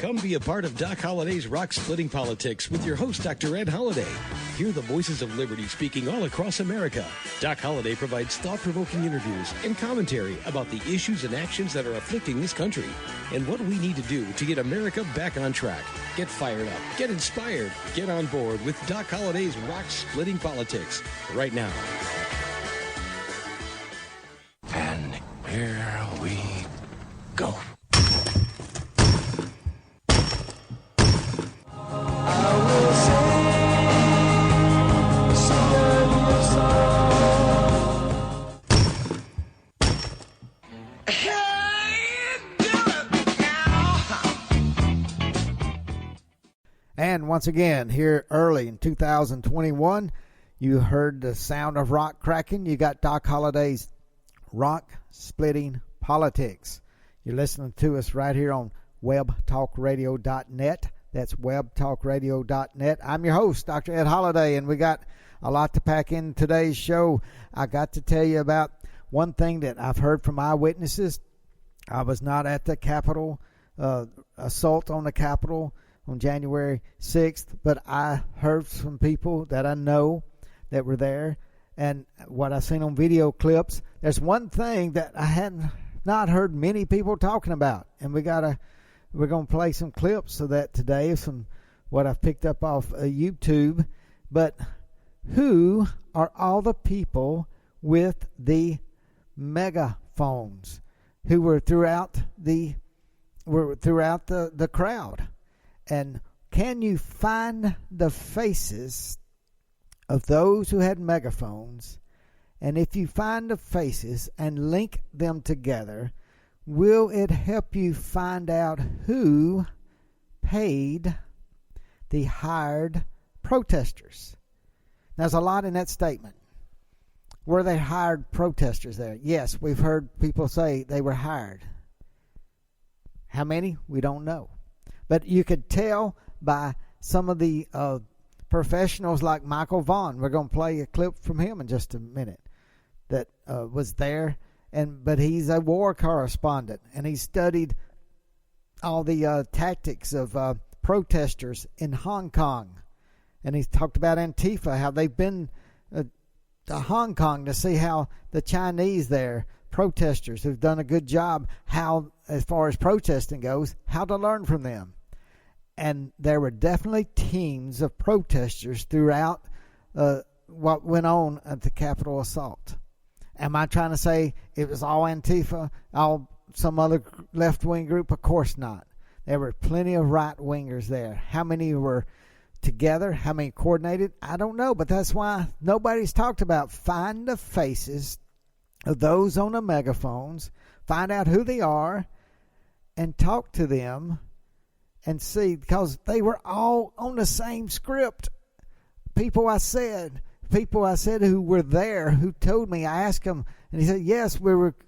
Come be a part of Doc Holliday's Rock Splitting Politics with your host, Dr. Ed Holliday. Hear the voices of liberty speaking all across America. Doc Holliday provides thought-provoking interviews and commentary about the issues and actions that are afflicting this country and what we need to do to get America back on track. Get fired up, get inspired, get on board with Doc Holliday's Rock Splitting Politics right now. And here we go. And once again, here early in 2021, you heard the sound of rock cracking. You got Doc Holliday's Rock Splitting Politics. You're listening to us right here on webtalkradio.net. That's webtalkradio.net. I'm your host, Dr. Ed Holliday, and we got a lot to pack in today's show. I got to tell you about one thing that I've heard from eyewitnesses. I was not at the Capitol, assault on the Capitol on January 6th, but I heard from people that I know that were there, and what I've seen on video clips. There's one thing that I hadn't not heard many people talking about, and we're going to play some clips of that today, some what I've picked up off YouTube. But who are all the people with the megaphones who were throughout the crowd? And can you find the faces of those who had megaphones? And if you find the faces and link them together, will it help you find out who paid the hired protesters? There's a lot in that statement. Were they hired protesters there? Yes, we've heard people say they were hired. How many? We don't know. But you could tell by some of the professionals like Michael Vaughn. We're going to play a clip from him in just a minute that was there. But he's a war correspondent, and he studied all the tactics of protesters in Hong Kong. And he's talked about Antifa, how they've been to Hong Kong to see how the Chinese there, protesters who've done a good job, how, as far as protesting goes, how to learn from them. And there were definitely teams of protesters throughout what went on at the Capitol assault. Am I trying to say it was all Antifa, all some other left-wing group? Of course not. There were plenty of right-wingers there. How many were together? How many coordinated? I don't know, but that's why nobody's talked about. Find the faces of those on the megaphones, find out who they are, and talk to them and see, because they were all on the same script. People I said who were there, who told me, I asked them, and he said, yes,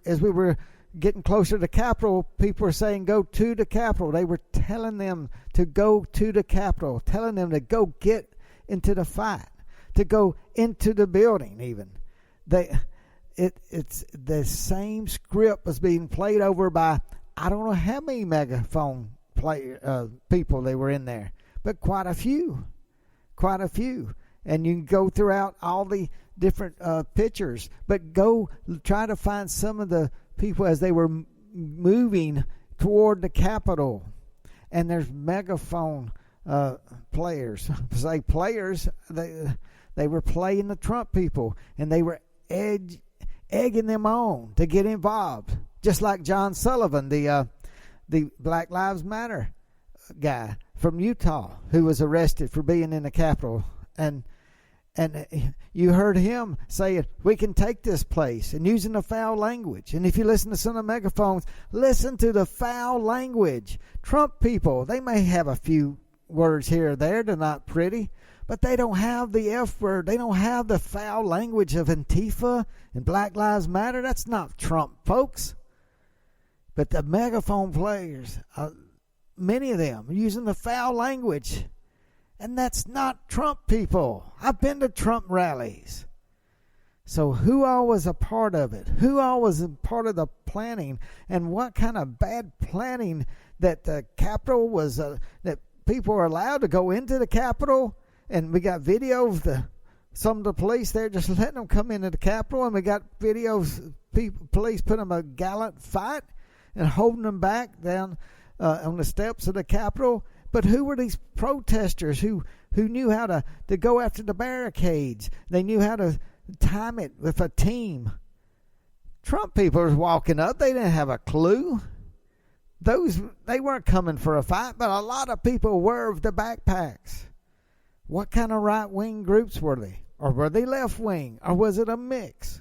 as we were getting closer to the Capitol, people were saying, go to the Capitol. They were telling them to go to the Capitol, telling them to go get into the fight, to go into the building even. It's the same script was being played over by, I don't know how many megaphone people they were in there, but quite a few. And you can go throughout all the different pictures, but go try to find some of the people as they were moving toward the Capitol. And there's megaphone players. Say players, they were playing the Trump people, and they were egging them on to get involved. Just like John Sullivan, the Black Lives Matter guy from Utah, who was arrested for being in the Capitol. And you heard him saying, we can take this place, and using the foul language. And if you listen to some of the megaphones, listen to the foul language. Trump people, they may have a few words here or there. They're not pretty, but they don't have the F word. They don't have the foul language of Antifa and Black Lives Matter. That's not Trump, folks. But the megaphone players, many of them, are using the foul language. And that's not Trump people. I've been to Trump rallies. So who all was a part of it? Who all was a part of the planning? And what kind of bad planning that the Capitol was that people were allowed to go into the Capitol, and we got video of some of the police there just letting them come into the Capitol, and we got videos police putting them a gallant fight and holding them back down on the steps of the Capitol. But who were these protesters who knew how to go after the barricades? They knew how to time it with a team. Trump people was walking up. They didn't have a clue. They weren't coming for a fight, but a lot of people were with the backpacks. What kind of right-wing groups were they? Or were they left-wing? Or was it a mix?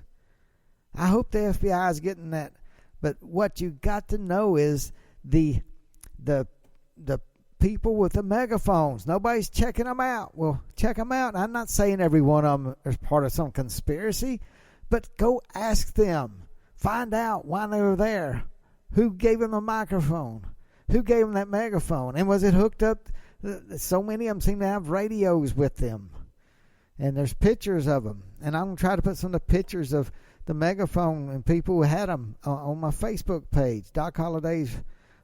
I hope the FBI is getting that. But what you got to know is the people with the megaphones. Nobody's checking them out. Well, check them out. I'm not saying every one of them is part of some conspiracy, but go ask them. Find out why they were there. Who gave them a microphone? Who gave them that megaphone? And was it hooked up? So many of them seem to have radios with them. And there's pictures of them. And I'm going to try to put some of the pictures of the megaphone and people who had them on my Facebook page, Doc Holliday's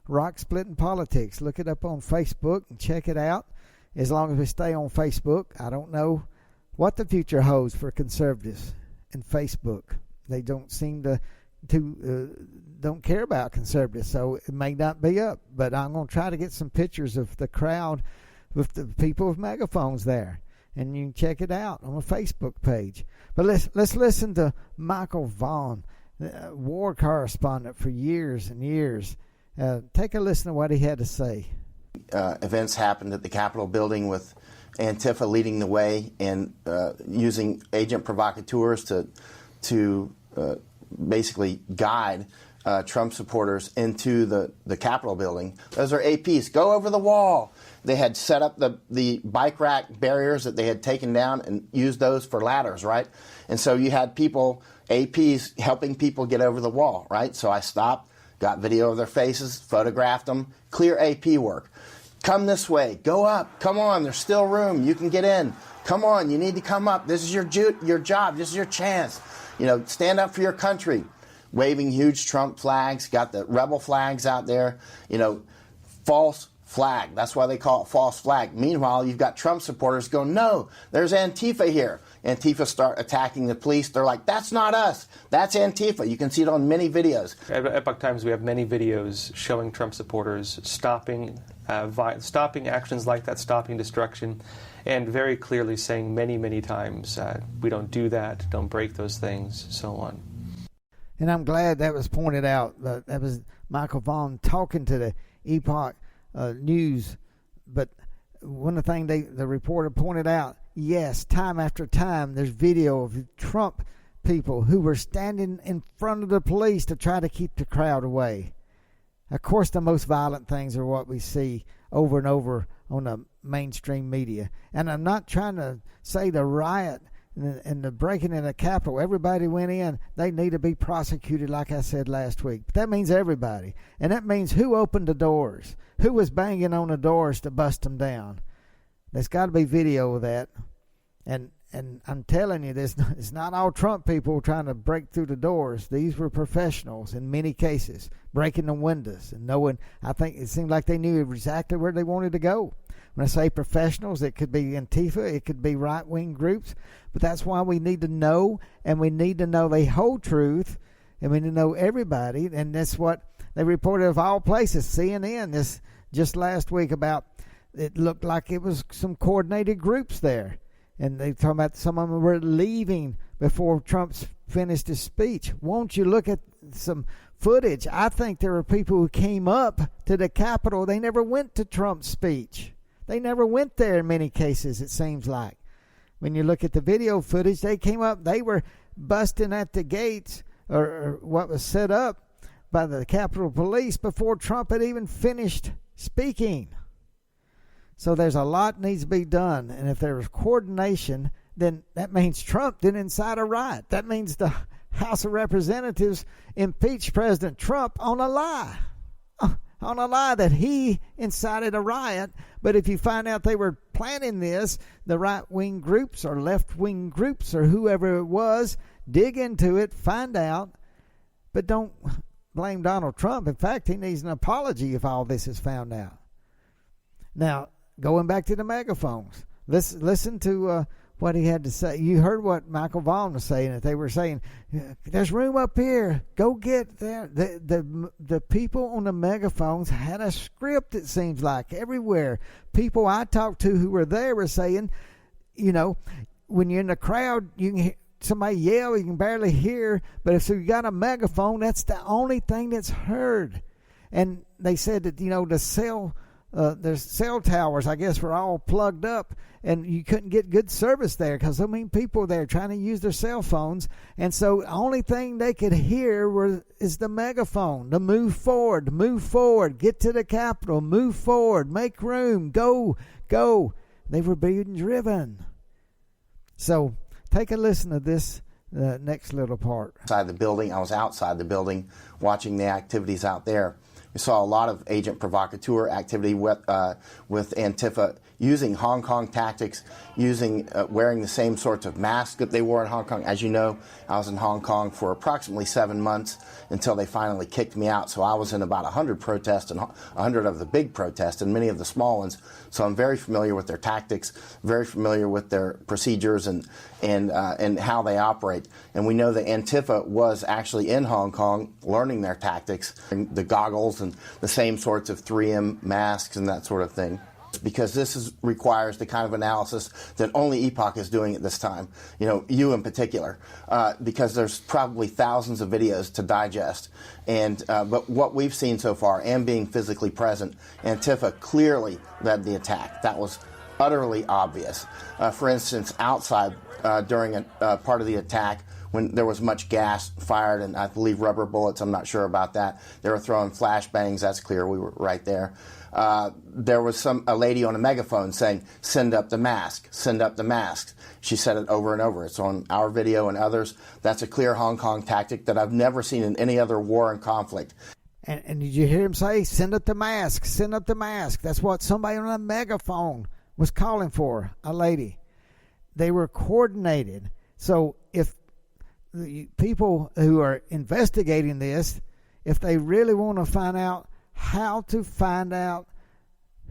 Rock Splitting Politics. Look it up on Facebook and check it out. As long as we stay on Facebook, I don't know what the future holds for conservatives and Facebook. They don't seem to don't care about conservatives, so it may not be up. But I'm going to try to get some pictures of the crowd with the people with megaphones there, and you can check it out on the Facebook page. But let's listen to Michael Vaughn, war correspondent for years and years. Take a listen to what he had to say. Events happened at the Capitol building with Antifa leading the way and using agent provocateurs to basically guide Trump supporters into the Capitol building. Those are APs. Go over the wall. They had set up the bike rack barriers that they had taken down and used those for ladders, right? And so you had people, APs, helping people get over the wall, right? So I stopped, got video of their faces, photographed them, clear AP work. Come this way. Go up. Come on. There's still room. You can get in. Come on. You need to come up. This is your job. This is your chance. Stand up for your country. Waving huge Trump flags. Got the rebel flags out there. False flag. That's why they call it false flag. Meanwhile, you've got Trump supporters going, no, there's Antifa here. Antifa start attacking the police. They're like, that's not us. That's Antifa. You can see it on many videos. At Epoch Times, we have many videos showing Trump supporters stopping actions like that, stopping destruction, and very clearly saying many, many times, we don't do that, don't break those things, so on. And I'm glad that was pointed out. That was Michael Vaughn talking to the Epoch News. But one of the things the reporter pointed out, yes, time after time, there's video of Trump people who were standing in front of the police to try to keep the crowd away. Of course, the most violent things are what we see over and over on the mainstream media. And I'm not trying to say the riot and the breaking in the Capitol, everybody went in, they need to be prosecuted like I said last week. But that means everybody. And that means who opened the doors, who was banging on the doors to bust them down. There's got to be video of that. And I'm telling you, it's not all Trump people trying to break through the doors. These were professionals in many cases, breaking the windows and knowing. I think it seemed like they knew exactly where they wanted to go. When I say professionals, it could be Antifa, it could be right-wing groups, but that's why we need to know, and we need to know the whole truth, and we need to know everybody, and that's what they reported of all places. CNN this just last week about it looked like it was some coordinated groups there. And they talking about some of them were leaving before Trump finished his speech. Won't you look at some footage? I think there were people who came up to the Capitol. They never went to Trump's speech. They never went there in many cases, it seems like. When you look at the video footage, they came up. They were busting at the gates or what was set up by the Capitol Police before Trump had even finished speaking. So there's a lot needs to be done. And if there's coordination, then that means Trump didn't incite a riot. That means the House of Representatives impeached President Trump on a lie. On a lie that he incited a riot. But if you find out they were planning this, the right-wing groups or left-wing groups or whoever it was, dig into it, find out. But don't blame Donald Trump. In fact, he needs an apology if all this is found out. Now, going back to the megaphones, listen to what he had to say. You heard what Michael Vaughn was saying. That they were saying, "There's room up here. Go get there." The people on the megaphones had a script. It seems like everywhere. People I talked to who were there were saying, you know, when you're in the crowd, you can hear somebody yell, you can barely hear. But if you got a megaphone, that's the only thing that's heard. And they said that, you know, the cell towers, I guess, were all plugged up, and you couldn't get good service there because so many people there trying to use their cell phones. And so the only thing they could hear is the megaphone. To move forward, get to the Capitol, move forward, make room, go. They were being driven. So take a listen to this next little part. Inside the building, I was outside the building watching the activities out there. We saw a lot of agent provocateur activity with Antifa using Hong Kong tactics, wearing the same sorts of masks that they wore in Hong Kong. As you know, I was in Hong Kong for approximately 7 months until they finally kicked me out. So I was in about 100 protests, and 100 of the big protests and many of the small ones. So I'm very familiar with their tactics, very familiar with their procedures and how they operate. And we know that Antifa was actually in Hong Kong learning their tactics, and the goggles and the same sorts of 3M masks and that sort of thing. Because this requires the kind of analysis that only Epoch is doing at this time, you know, you in particular, because there's probably thousands of videos to digest. But what we've seen so far, and being physically present, Antifa clearly led the attack. That was utterly obvious. For instance, outside during a part of the attack, when there was much gas fired and I believe rubber bullets, I'm not sure about that. They were throwing flashbangs, that's clear, we were right there. There was a lady on a megaphone saying, "Send up the mask, send up the masks." She said it over and over. It's on our video and others. That's a clear Hong Kong tactic that I've never seen in any other war and conflict. And did you hear him say, "Send up the mask, send up the mask"? That's what somebody on a megaphone was calling for, a lady. They were coordinated. So if the people who are investigating this, if they really want to find out how to find out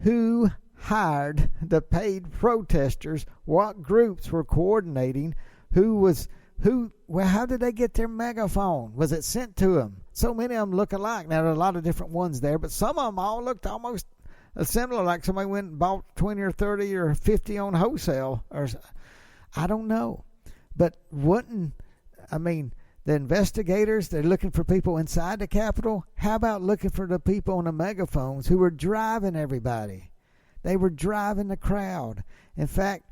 who hired the paid protesters, what groups were coordinating, how did they get their megaphone? Was it sent to them? So many of them look alike. Now, there are a lot of different ones there, but some of them all looked almost similar, like somebody went and bought 20 or 30 or 50 on wholesale. Or I don't know. But the investigators, they're looking for people inside the Capitol. How about looking for the people on the megaphones who were driving everybody? They were driving the crowd. In fact,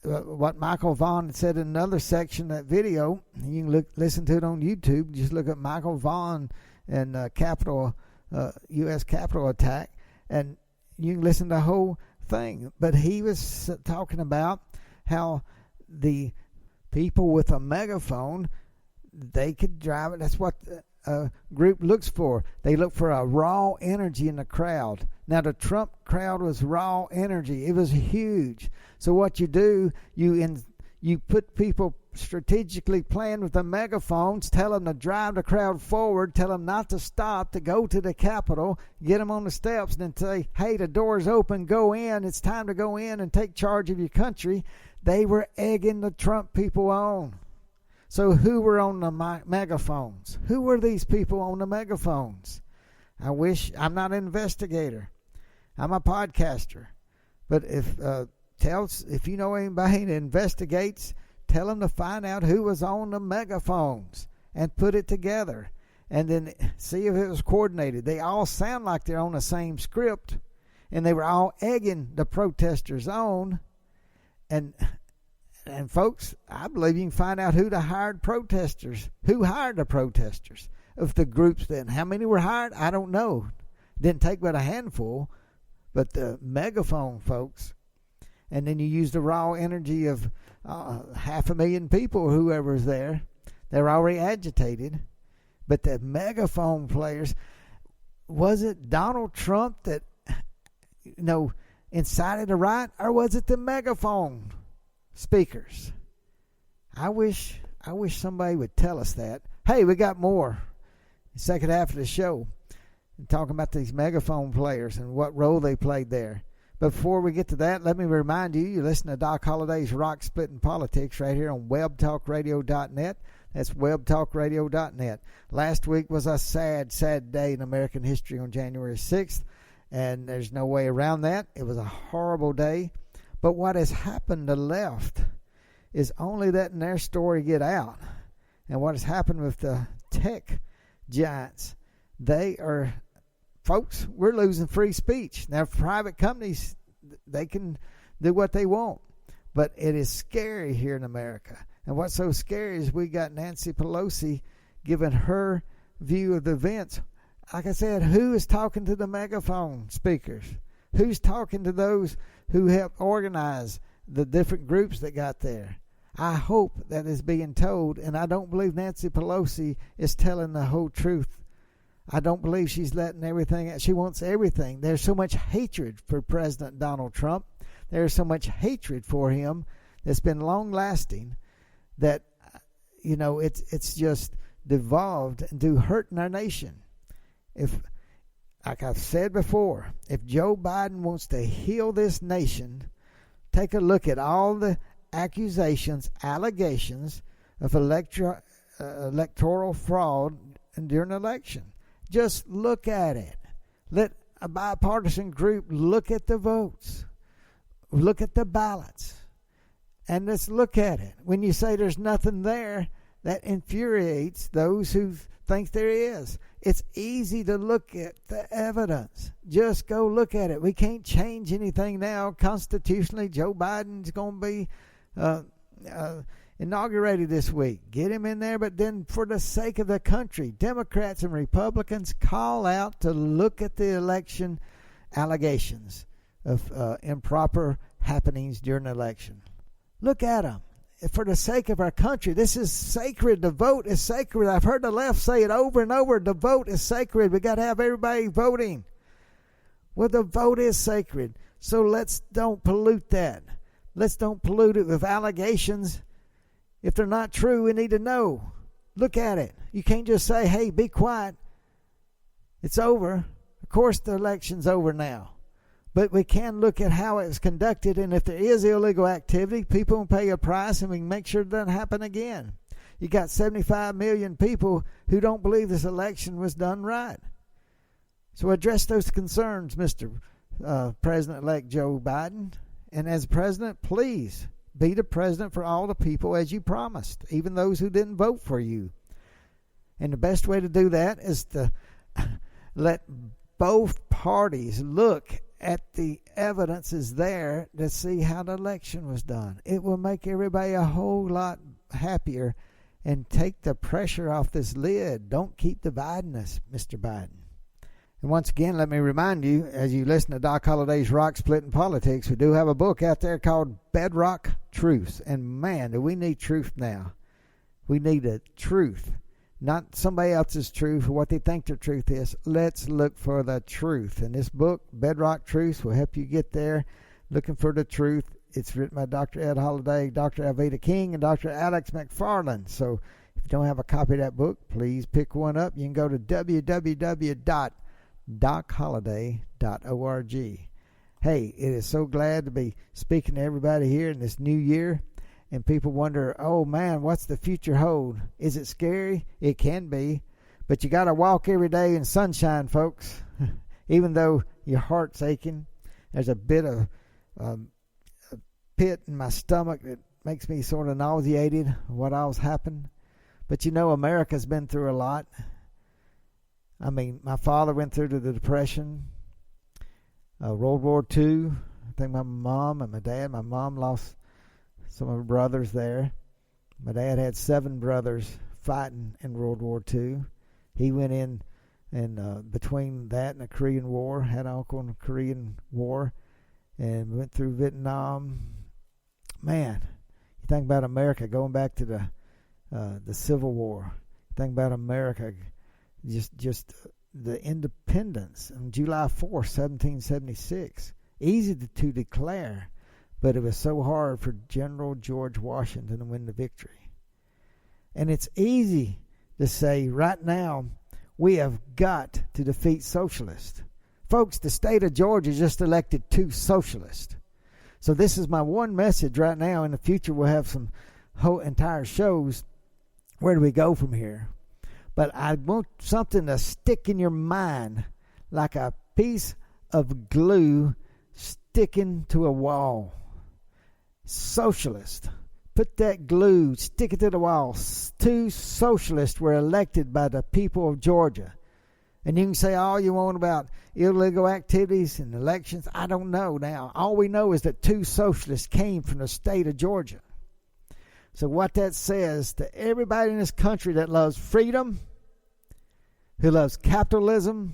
what Michael Vaughn said in another section of that video, you can listen to it on YouTube. Just look at Michael Vaughn and U.S. Capitol attack, and you can listen to the whole thing. But he was talking about how the people with a megaphone, they could drive it. That's what a group looks for. They look for a raw energy in the crowd. Now, the Trump crowd was raw energy. It was huge. So what you do, you put people strategically planned with the megaphones, tell them to drive the crowd forward, tell them not to stop, to go to the Capitol, get them on the steps, and then say, "Hey, the door's open, go in. It's time to go in and take charge of your country." They were egging the Trump people on. So who were on the megaphones? Who were these people on the megaphones? I'm not an investigator. I'm a podcaster. But if you know anybody that investigates, tell them to find out who was on the megaphones and put it together. And then see if it was coordinated. They all sound like they're on the same script. And they were all egging the protesters on. And folks, I believe you can find out who hired protesters. Who hired the protesters? Of the groups then. How many were hired? I don't know. Didn't take but a handful. But the megaphone folks. And then you use the raw energy of 500,000 people, whoever's there. They're already agitated. But the megaphone players, was it Donald Trump that, incited the riot, or was it the megaphone speakers? I wish somebody would tell us that. Hey, we got more. second half of the show, and talking about these megaphone players and what role they played there. But before we get to that, let me remind you, you listen to Doc Holliday's Rock Splitting Politics right here on webtalkradio.net. That's webtalkradio.net. Last week was a sad, sad day in American history on January 6th, and there's no way around that. It was a horrible day. But what has happened to left is only letting their story get out. And what has happened with the tech giants, they are... Folks, we're losing free speech. Now, private companies, they can do what they want. But it is scary here in America. And what's so scary is we got Nancy Pelosi giving her view of the events. Like I said, who is talking to the megaphone speakers? Who's talking to those who helped organize the different groups that got there? I hope that is being told, and I don't believe Nancy Pelosi is telling the whole truth. I don't believe she's letting everything out. She wants everything. There's so much hatred for President Donald Trump. There's so much hatred for him that's been long-lasting that, you know, it's just devolved into hurting our nation. If, like I've said before, if Joe Biden wants to heal this nation, take a look at all the accusations, allegations of electoral fraud during the election. Just look at it. Let a bipartisan group look at the votes. Look at the ballots. And let's look at it. When you say there's nothing there, that infuriates those who think there is. It's easy to look at the evidence. Just go look at it. We can't change anything now. Constitutionally, Joe Biden's going to be inaugurated this week. Get him in there, but then for the sake of the country, Democrats and Republicans call out to look at the election allegations of improper happenings during the election. Look at them. For the sake of our country, this is sacred. The vote is sacred. I've heard the left say it over and over. The vote is sacred. We got to have everybody voting. Well, the vote is sacred. So let's don't pollute that. Let's don't pollute it with allegations. If they're not true, we need to know. Look at it. You can't just say, hey, be quiet. It's over. Of course the election's over now. But we can look at how it was conducted, and if there is illegal activity, people will pay a price, and we can make sure it doesn't happen again. You got 75 million people who don't believe this election was done right. So address those concerns, Mr. President-elect Joe Biden. And as president, please be the president for all the people as you promised, even those who didn't vote for you. And the best way to do that is to let both parties look at the evidence is there to see how the election was done. It will make everybody a whole lot happier and take the pressure off this lid. Don't keep dividing us, Mr. Biden. And once again, let me remind you, as you listen to Doc Holliday's Rock Splitting Politics, we do have a book out there called Bedrock Truth. And man, do we need truth now. We need a truth. Not somebody else's truth or what they think their truth is. Let's look for the truth. And this book, Bedrock Truth, will help you get there looking for the truth. It's written by Dr. Ed Holliday, Dr. Alveda King, and Dr. Alex McFarland. So if you don't have a copy of that book, please pick one up. You can go to www.docholliday.org. Hey, it is so glad to be speaking to everybody here in this new year. And people wonder, oh man, what's the future hold? Is it scary? It can be. But you got to walk every day in sunshine, folks. Even though your heart's aching, there's a bit of a pit in my stomach that makes me sort of nauseated what all's happened. But you know, America's been through a lot. I mean, my father went through the Depression, World War II. I think my mom and my dad, my mom lost some of her brothers there. My dad had 7 brothers fighting in World War II. He went in and between that and the Korean War, had an uncle in the Korean War, and went through Vietnam. Man, you think about America going back to the Civil War. You think about America, just the independence on July 4th, 1776. Easy to declare. But it was so hard for General George Washington to win the victory. And it's easy to say right now We have got to defeat socialists. Folks, the state of Georgia just elected 2 socialists. So this is my one message right now. In the future, we'll have some whole entire shows. Where do we go from here? But I want something to stick in your mind like a piece of glue sticking to a wall. Socialist. Put that glue, stick it to the wall. 2 socialists were elected by the people of Georgia. And you can say all you want about illegal activities and elections. I don't know now. All we know is that 2 socialists came from the state of Georgia. So what that says to everybody in this country that loves freedom, who loves capitalism,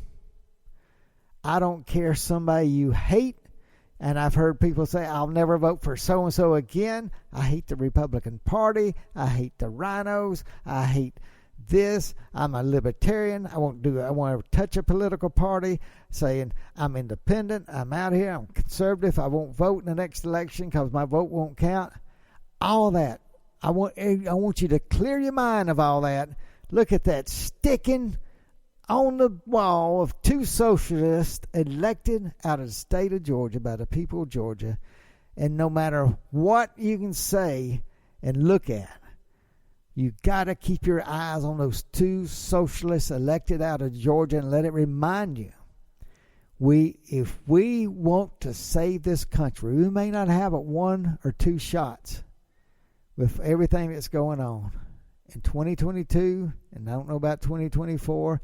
I don't care somebody you hate. And I've heard people say, I'll never vote for so-and-so again. I hate the Republican Party. I hate the rhinos. I hate this. I'm a libertarian. I won't to touch a political party, saying I'm independent. I'm out here. I'm conservative. I won't vote in the next election because my vote won't count. All that. I want you to clear your mind of all that. Look at that sticking on the wall of 2 socialists elected out of the state of Georgia by the people of Georgia. And no matter what you can say and look at, you got to keep your eyes on those 2 socialists elected out of Georgia and let it remind you. If we want to save this country, we may not have but 1 or 2 shots with everything that's going on in 2022, and I don't know about 2024,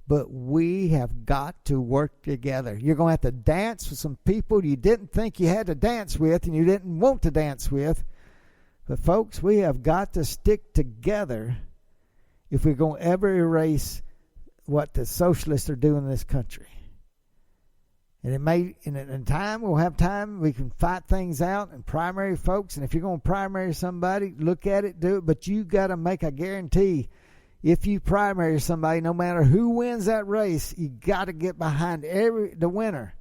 but we have got to work together. You're going to have to dance with some people you didn't think you had to dance with and you didn't want to dance with. But folks, we have got to stick together if we're going to ever erase what the socialists are doing in this country. And it may, in time, we'll have time, we can fight things out and primary folks. And if you're going to primary somebody, look at it, do it. But you got to make a guarantee. If you primary somebody, no matter who wins that race, you got to get behind the winner,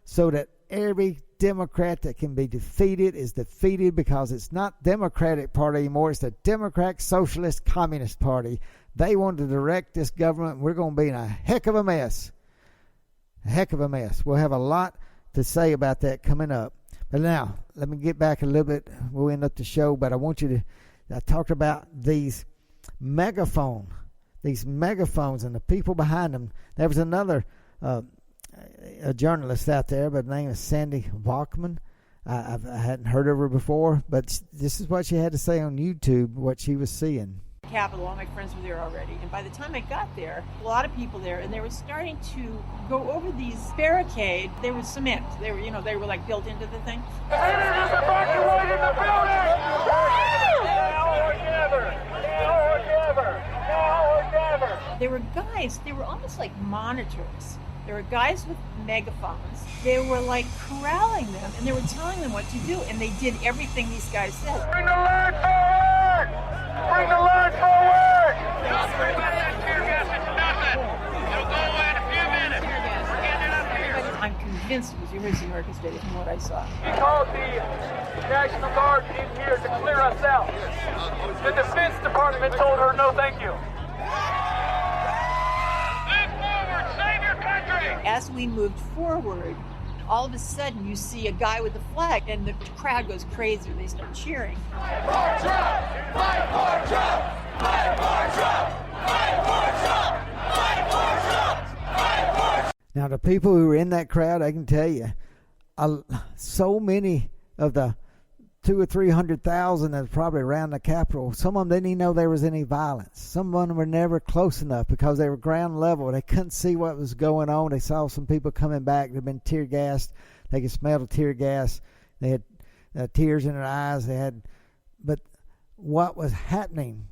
so that every Democrat that can be defeated is defeated, because it's not Democratic Party anymore. It's the Democrat Socialist Communist Party. They want to direct this government, and we're going to be in a heck of a mess. A heck of a mess. We'll have a lot to say about that coming up. But now, let me get back a little bit. We'll end up the show, but I want you to, I talked about these megaphones and the people behind them. There was another a journalist out there by the name of Sandy Bachman. I hadn't heard of her before, but this is what she had to say on YouTube, what she was seeing. Capitol, all my friends were there already, and by the time I got there, a lot of people there, and they were starting to go over these barricades. They were cement. They were like built into the thing. Evacuating the building! Now or never! Now or never! Now or never! They were guys. They were almost like monitors. There were guys with megaphones. They were like corralling them, and they were telling them what to do, and they did everything these guys said. Bring the line forward! Bring the line forward! Everybody that's tear gas, it's nothing. It'll go away in a few minutes. We're getting it up here. I'm convinced it was originally orchestrated from what I saw. He called the National Guard in here to clear us out. The Defense Department told her no thank you. Move forward, save your country! As we moved forward, all of a sudden you see a guy with a flag, and the crowd goes crazy. They start cheering. Fight for Trump! Fight for Trump! Fight for Trump! Fight for Trump! Fight for Trump! Fight for Trump! Now, the people who were in that crowd, I can tell you, so many of the 200,000 or 300,000 that's probably around the Capitol, some of them didn't even know there was any violence. Some of them were never close enough because they were ground level. They couldn't see what was going on. They saw some people coming back. They'd been tear gassed. They could smell the tear gas. They had tears in their eyes. But what was happening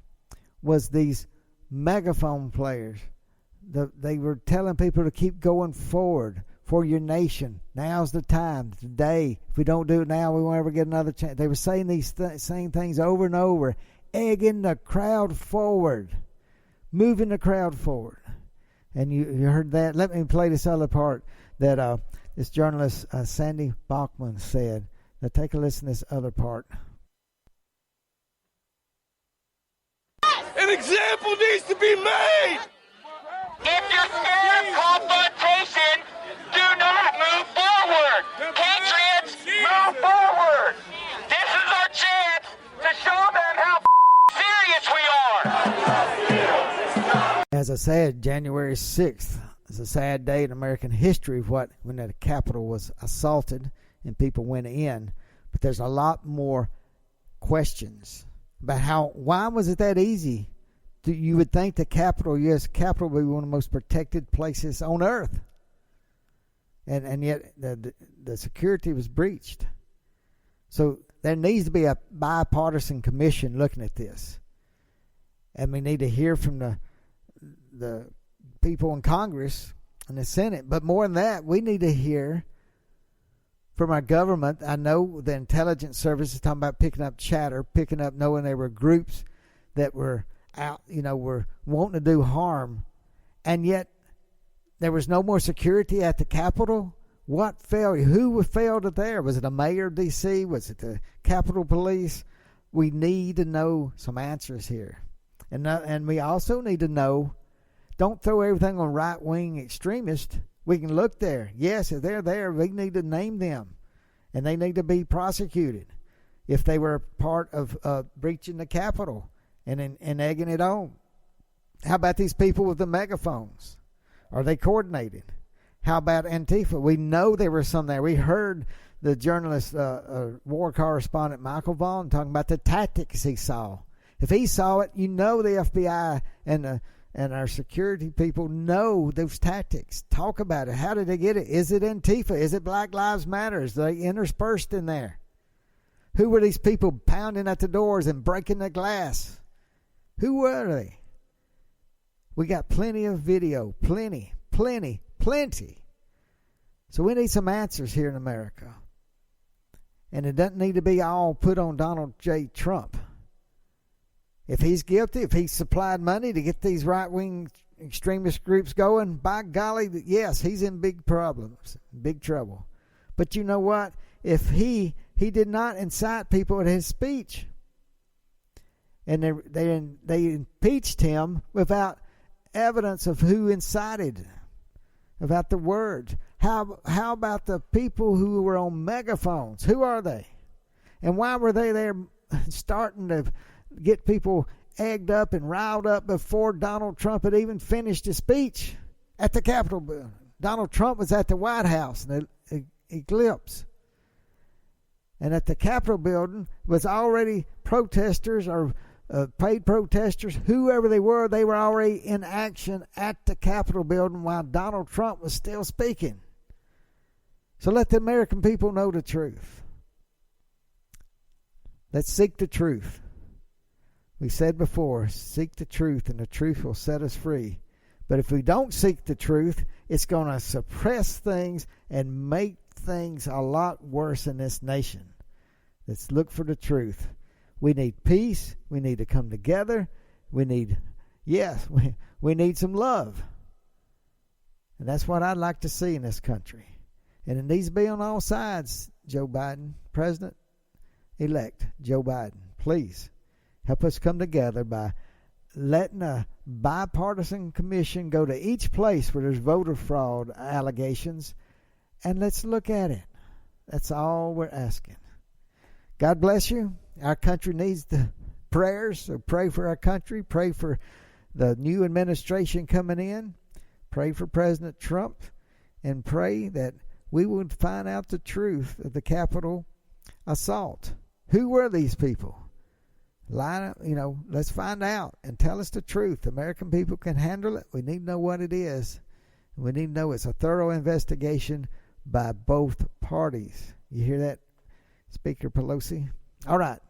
was these megaphone players. They were telling people to keep going forward for your nation. Now's the time, today. If we don't do it now, we won't ever get another chance. They were saying these same things over and over, egging the crowd forward, moving the crowd forward. And you heard that. Let me play this other part that this journalist, Sandy Bachman, said. Now take a listen to this other part. And example needs to be made. If you're scared of confrontation, do not move forward. Patriots, move forward. This is our chance to show them how serious we are. As I said, January 6th is a sad day in American history when the Capitol was assaulted and people went in. But there's a lot more questions about why was it that easy? You would think the Capitol, U.S. Capitol, would be one of the most protected places on earth. And yet the security was breached. So there needs to be a bipartisan commission looking at this. And we need to hear from the people in Congress and the Senate. But more than that, we need to hear from our government. I know the intelligence service is talking about picking up chatter, knowing there were groups that were out, were wanting to do harm. And yet there was no more security at the Capitol. What failed? Who failed it there? Was it a mayor of D.C.? Was it the Capitol Police? We need to know some answers here. And we also need to know, don't throw everything on right-wing extremists. We can look there. Yes, if they're there, we need to name them. And they need to be prosecuted if they were part of breaching the Capitol and egging it on. How about these people with the megaphones? Are they coordinated? How about Antifa? We know there were some there. We heard the journalist, war correspondent Michael Vaughn talking about the tactics he saw. If he saw it, the FBI and our security people know those tactics. Talk about it. How did they get it? Is it Antifa? Is it Black Lives Matter? Is they interspersed in there? Who were these people pounding at the doors and breaking the glass? Who were they? We got plenty of video. Plenty. So we need some answers here in America. And it doesn't need to be all put on Donald J. Trump. If he's guilty, if he supplied money to get these right-wing extremist groups going, by golly, yes, he's in big problems, big trouble. But you know what? If he did not incite people at his speech, and they impeached him without evidence of who incited, about the words. How about the people who were on megaphones? Who are they? And why were they there starting to get people egged up and riled up before Donald Trump had even finished his speech at the Capitol building? Donald Trump was at the White House in the eclipse. And at the Capitol building was already protesters or paid protesters, whoever they were already in action at the Capitol building while Donald Trump was still speaking. So let the American people know the truth. Let's seek the truth. We said before, seek the truth and the truth will set us free. But if we don't seek the truth, it's going to suppress things and make things a lot worse in this nation. Let's look for the truth. We need peace. We need to come together. We need some love. And that's what I'd like to see in this country. And it needs to be on all sides, Joe Biden, President-elect Joe Biden. Please help us come together by letting a bipartisan commission go to each place where there's voter fraud allegations, and let's look at it. That's all we're asking. God bless you. Our country needs the prayers, so pray for our country. Pray for the new administration coming in. Pray for President Trump, and pray that we would find out the truth of the Capitol assault. Who were these people? Let's find out and tell us the truth. The American people can handle it. We need to know what it is. We need to know it's a thorough investigation by both parties. You hear that, Speaker Pelosi? All right.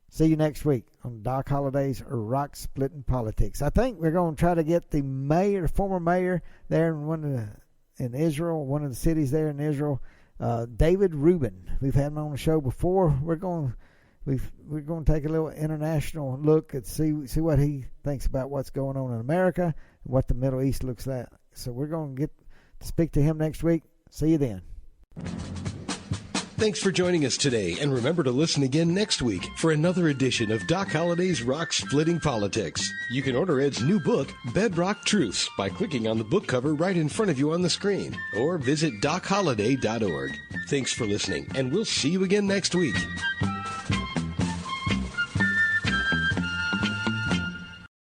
See you next week on Doc Holliday's Rock Splitting Politics. I think we're going to try to get the former mayor there in Israel, one of the cities there in Israel, David Rubin. We've had him on the show before. We're going to take a little international look and see what he thinks about what's going on in America and what the Middle East looks like. So we're going to get to speak to him next week. See you then. Thanks for joining us today, and remember to listen again next week for another edition of Doc Holliday's Rock-Splitting Politics. You can order Ed's new book, Bedrock Truths, by clicking on the book cover right in front of you on the screen, or visit docholliday.org. Thanks for listening, and we'll see you again next week.